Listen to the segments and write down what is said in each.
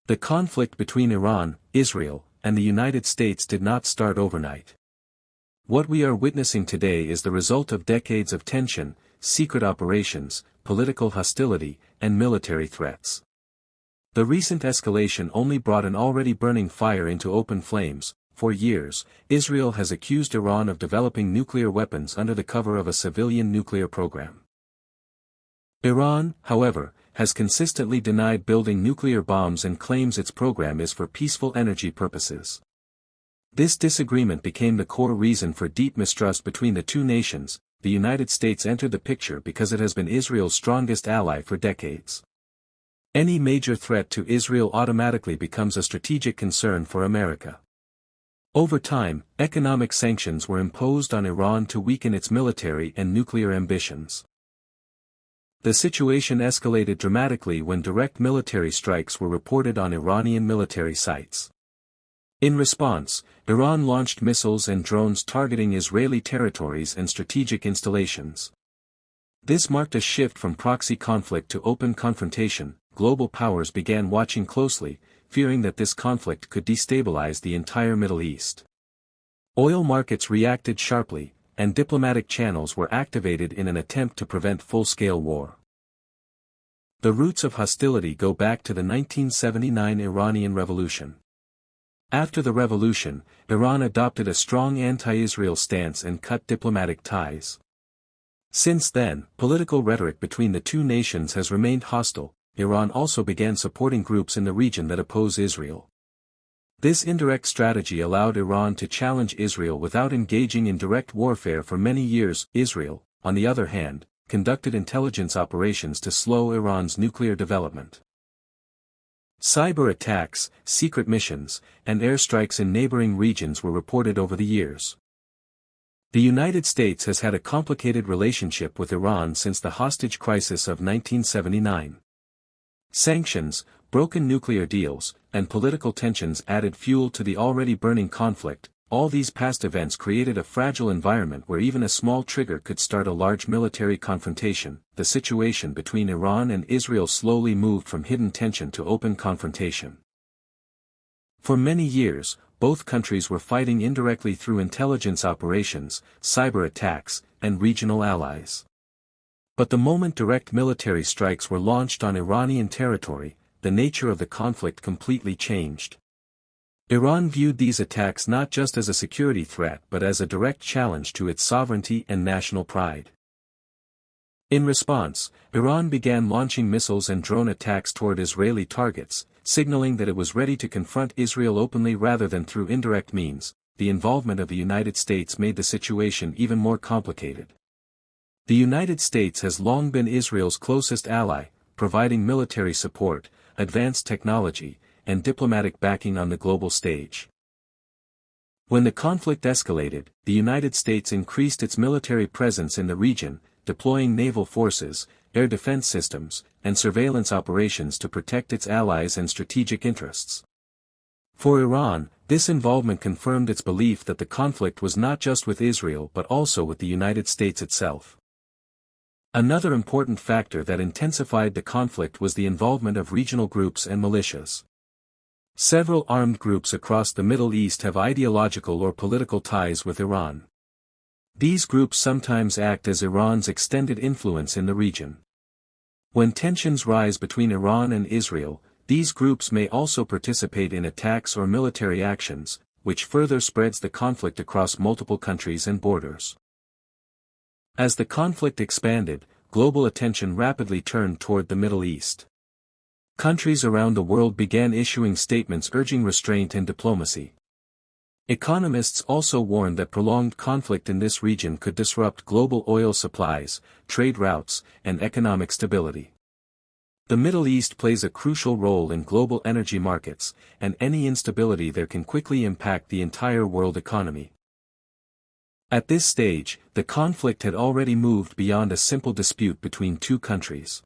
The conflict between Iran, Israel, and the United States did not start overnight. What we are witnessing today is the result of decades of tension, secret operations, political hostility, and military threats. The recent escalation only brought an already burning fire into open flames. For years, Israel has accused Iran of developing nuclear weapons under the cover of a civilian nuclear program. Iran, however, has consistently denied building nuclear bombs and claims its program is for peaceful energy purposes. This disagreement became the core reason for deep mistrust between the two nations. The United States entered the picture because it has been Israel's strongest ally for decades. Any major threat to Israel automatically becomes a strategic concern for America. Over time, economic sanctions were imposed on Iran to weaken its military and nuclear ambitions. The situation escalated dramatically when direct military strikes were reported on Iranian military sites. In response, Iran launched missiles and drones targeting Israeli territories and strategic installations. This marked a shift from proxy conflict to open confrontation. Global powers began watching closely, fearing that this conflict could destabilize the entire Middle East. Oil markets reacted sharply, and diplomatic channels were activated in an attempt to prevent full-scale war. The roots of hostility go back to the 1979 Iranian Revolution. After the revolution, Iran adopted a strong anti-Israel stance and cut diplomatic ties. Since then, political rhetoric between the two nations has remained hostile. Iran also began supporting groups in the region that oppose Israel. This indirect strategy allowed Iran to challenge Israel without engaging in direct warfare for many years. Israel, on the other hand, conducted intelligence operations to slow Iran's nuclear development. Cyber attacks, secret missions, and airstrikes in neighboring regions were reported over the years. The United States has had a complicated relationship with Iran since the hostage crisis of 1979. Sanctions, broken nuclear deals, and political tensions added fuel to the already burning conflict. All these past events created a fragile environment where even a small trigger could start a large military confrontation. The situation between Iran and Israel slowly moved from hidden tension to open confrontation. For many years, both countries were fighting indirectly through intelligence operations, cyber attacks, and regional allies. But the moment direct military strikes were launched on Iranian territory, the nature of the conflict completely changed. Iran viewed these attacks not just as a security threat but as a direct challenge to its sovereignty and national pride. In response, Iran began launching missiles and drone attacks toward Israeli targets, signaling that it was ready to confront Israel openly rather than through indirect means. The involvement of the United States made the situation even more complicated. The United States has long been Israel's closest ally, providing military support, advanced technology, and diplomatic backing on the global stage. When the conflict escalated, the United States increased its military presence in the region, deploying naval forces, air defense systems, and surveillance operations to protect its allies and strategic interests. For Iran, this involvement confirmed its belief that the conflict was not just with Israel but also with the United States itself. Another important factor that intensified the conflict was the involvement of regional groups and militias. Several armed groups across the Middle East have ideological or political ties with Iran. These groups sometimes act as Iran's extended influence in the region. When tensions rise between Iran and Israel, these groups may also participate in attacks or military actions, which further spreads the conflict across multiple countries and borders. As the conflict expanded, global attention rapidly turned toward the Middle East. Countries around the world began issuing statements urging restraint and diplomacy. Economists also warned that prolonged conflict in this region could disrupt global oil supplies, trade routes, and economic stability. The Middle East plays a crucial role in global energy markets, and any instability there can quickly impact the entire world economy. At this stage, the conflict had already moved beyond a simple dispute between two countries.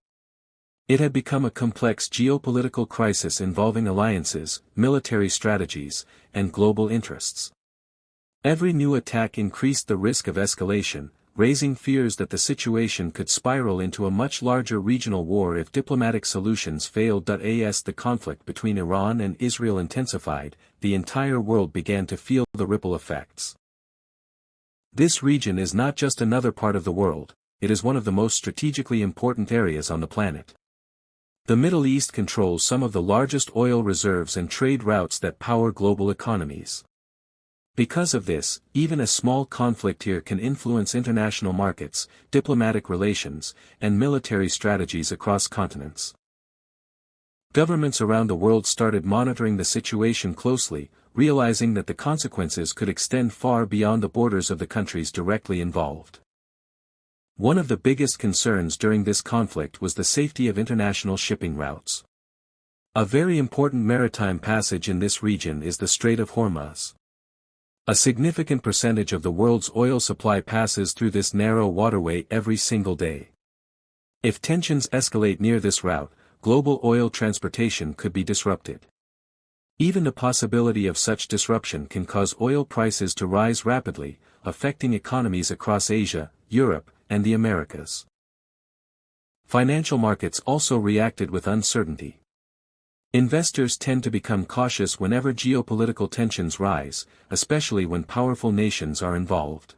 It had become a complex geopolitical crisis involving alliances, military strategies, and global interests. Every new attack increased the risk of escalation, raising fears that the situation could spiral into a much larger regional war if diplomatic solutions failed. As the conflict between Iran and Israel intensified, the entire world began to feel the ripple effects. This region is not just another part of the world, it is one of the most strategically important areas on the planet. The Middle East controls some of the largest oil reserves and trade routes that power global economies. Because of this, even a small conflict here can influence international markets, diplomatic relations, and military strategies across continents. Governments around the world started monitoring the situation closely, realizing that the consequences could extend far beyond the borders of the countries directly involved. One of the biggest concerns during this conflict was the safety of international shipping routes. A very important maritime passage in this region is the Strait of Hormuz. A significant percentage of the world's oil supply passes through this narrow waterway every single day. If tensions escalate near this route, global oil transportation could be disrupted. Even the possibility of such disruption can cause oil prices to rise rapidly, affecting economies across Asia, Europe, and the Americas. Financial markets also reacted with uncertainty. Investors tend to become cautious whenever geopolitical tensions rise, especially when powerful nations are involved.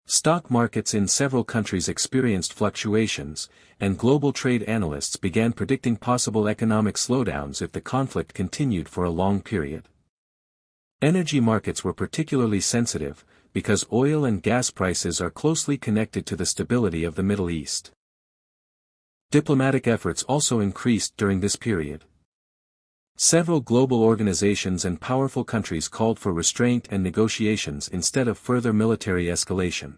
Stock markets in several countries experienced fluctuations, and global trade analysts began predicting possible economic slowdowns if the conflict continued for a long period. Energy markets were particularly sensitive, because oil and gas prices are closely connected to the stability of the Middle East. Diplomatic efforts also increased during this period. Several global organizations and powerful countries called for restraint and negotiations instead of further military escalation.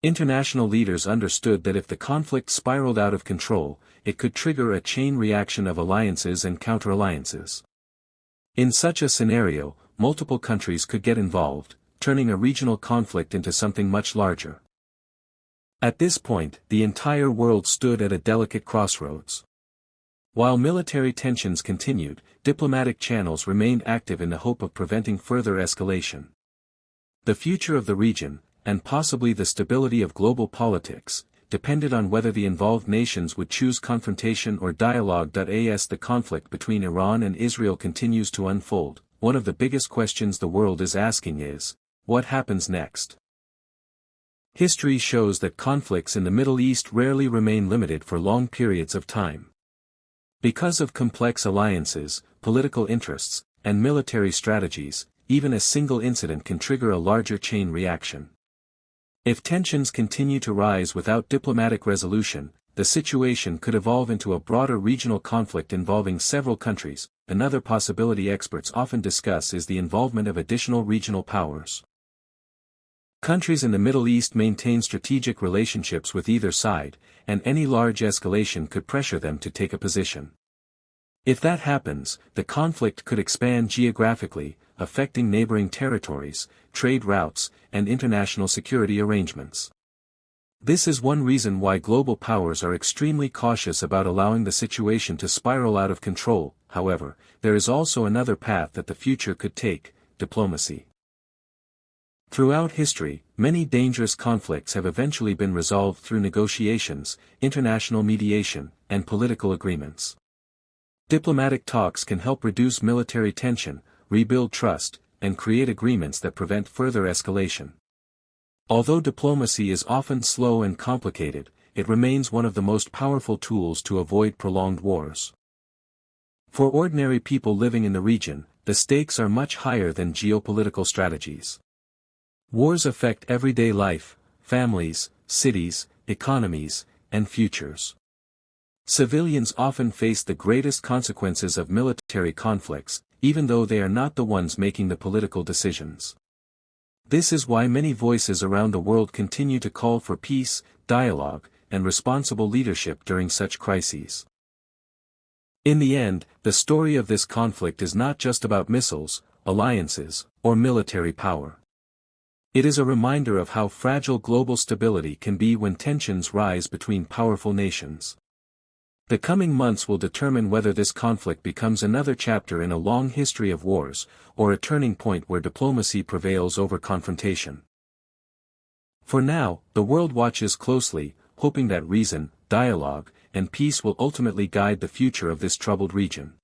International leaders understood that if the conflict spiraled out of control, it could trigger a chain reaction of alliances and counter-alliances. In such a scenario, multiple countries could get involved, turning a regional conflict into something much larger. At this point, the entire world stood at a delicate crossroads. While military tensions continued, diplomatic channels remained active in the hope of preventing further escalation. The future of the region, and possibly the stability of global politics, depended on whether the involved nations would choose confrontation or dialogue. As the conflict between Iran and Israel continues to unfold, one of the biggest questions the world is asking is, what happens next? History shows that conflicts in the Middle East rarely remain limited for long periods of time. Because of complex alliances, political interests, and military strategies, even a single incident can trigger a larger chain reaction. If tensions continue to rise without diplomatic resolution, the situation could evolve into a broader regional conflict involving several countries. Another possibility experts often discuss is the involvement of additional regional powers. Countries in the Middle East maintain strategic relationships with either side, and any large escalation could pressure them to take a position. If that happens, the conflict could expand geographically, affecting neighboring territories, trade routes, and international security arrangements. This is one reason why global powers are extremely cautious about allowing the situation to spiral out of control. However, there is also another path that the future could take: diplomacy. Throughout history, many dangerous conflicts have eventually been resolved through negotiations, international mediation, and political agreements. Diplomatic talks can help reduce military tension, rebuild trust, and create agreements that prevent further escalation. Although diplomacy is often slow and complicated, it remains one of the most powerful tools to avoid prolonged wars. For ordinary people living in the region, the stakes are much higher than geopolitical strategies. Wars affect everyday life, families, cities, economies, and futures. Civilians often face the greatest consequences of military conflicts, even though they are not the ones making the political decisions. This is why many voices around the world continue to call for peace, dialogue, and responsible leadership during such crises. In the end, the story of this conflict is not just about missiles, alliances, or military power. It is a reminder of how fragile global stability can be when tensions rise between powerful nations. The coming months will determine whether this conflict becomes another chapter in a long history of wars, or a turning point where diplomacy prevails over confrontation. For now, the world watches closely, hoping that reason, dialogue, and peace will ultimately guide the future of this troubled region.